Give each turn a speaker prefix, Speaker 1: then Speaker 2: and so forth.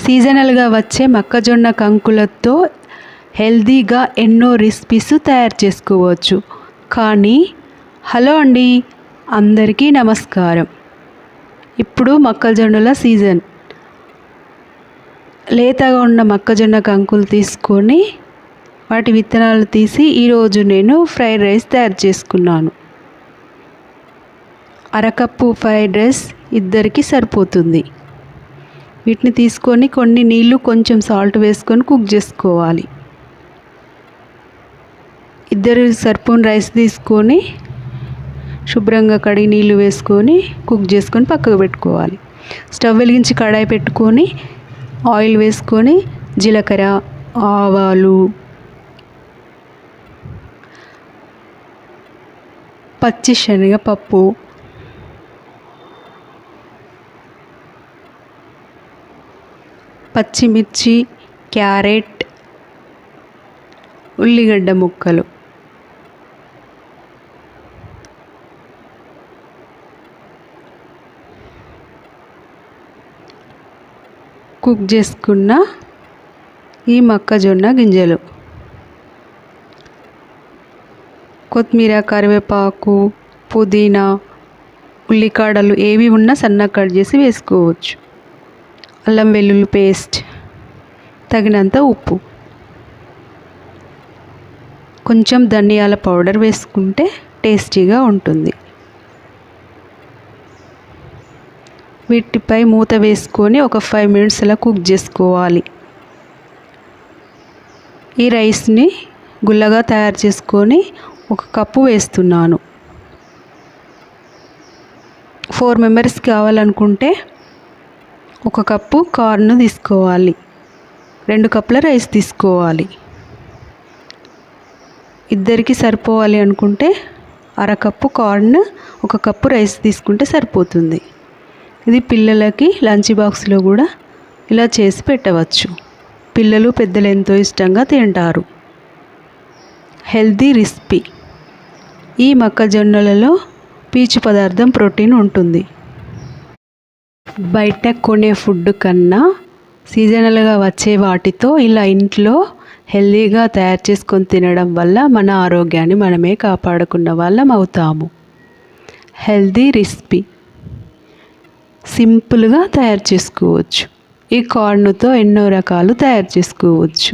Speaker 1: సీజనల్గా వచ్చే మొక్కజొన్న కంకులతో హెల్తీగా ఎన్నో రెసిపీస్ తయారు చేసుకోవచ్చు. కానీ హలో అండి, అందరికీ నమస్కారం. ఇప్పుడు మొక్కజొన్నల సీజన్. లేతగా ఉన్న మొక్కజొన్న కంకులు తీసుకొని వాటి విత్తనాలు తీసి ఈరోజు నేను ఫ్రైడ్ రైస్ తయారు చేసుకున్నాను. అరకప్పు ఫ్రైడ్ రైస్ ఇద్దరికి సరిపోతుంది. వీటిని తీసుకొని కొన్ని నీళ్ళు కొంచెం సాల్ట్ వేసుకొని కుక్ చేసుకోవాలి. ఇద్దరు సరిపోని రైస్ తీసుకొని శుభ్రంగా కడిగి నీళ్ళు వేసుకొని కుక్ చేసుకొని పక్కకు పెట్టుకోవాలి. స్టవ్ వెలిగించి కడాయి పెట్టుకొని ఆయిల్ వేసుకొని జీలకర్ర, ఆవాలు, పచ్చి శనగపప్పు, పచ్చిమిర్చి, క్యారెట్, ఉల్లిగడ్డ ముక్కలు, కుక్ చేసుకున్న ఈ మొక్కజొన్న గింజలు, కొత్తిమీర, కరివేపాకు, పుదీనా, ఉల్లికాడలు ఏవి ఉన్నా సన్నగా కట్ చేసి వేసుకోవచ్చు. అల్లం వెల్లుల్లి పేస్ట్, తగినంత ఉప్పు, కొంచెం ధనియాల పౌడర్ వేసుకుంటే టేస్టీగా ఉంటుంది. వీటిపై మూత వేసుకొని ఒక 5 minutes అలా కుక్ చేసుకోవాలి. ఈ రైస్ని గుల్లగా తయారు చేసుకొని 1 కప్పు వేస్తున్నాను. 4 members కావాలనుకుంటే 1 కప్పు కార్న్ తీసుకోవాలి. 2 కప్పుల రైస్ తీసుకోవాలి. ఇద్దరికి సరిపోవాలి అనుకుంటే అరకప్పు కార్న్, 1 కప్పు రైస్ తీసుకుంటే సరిపోతుంది. ఇది పిల్లలకి లంచ్ బాక్స్లో కూడా ఇలా చేసి పెట్టవచ్చు. పిల్లలు పెద్దలు ఎంతో ఇష్టంగా తింటారు. Healthy recipe. ఈ మొక్కజొన్నలలో పీచు పదార్థం ప్రోటీన్ ఉంటుంది. బయట కొనే ఫుడ్ కన్నా సీజనల్గా వచ్చే వాటితో ఇలా ఇంట్లో హెల్తీగా తయారు చేసుకొని తినడం వల్ల మన ఆరోగ్యాన్ని మనమే కాపాడుకున్న వాళ్ళం అవుతాము. హెల్తీ రెసిపీ సింపుల్గా తయారు చేసుకోవచ్చు. ఈ కార్న్తో ఎన్నో రకాలు తయారు చేసుకోవచ్చు.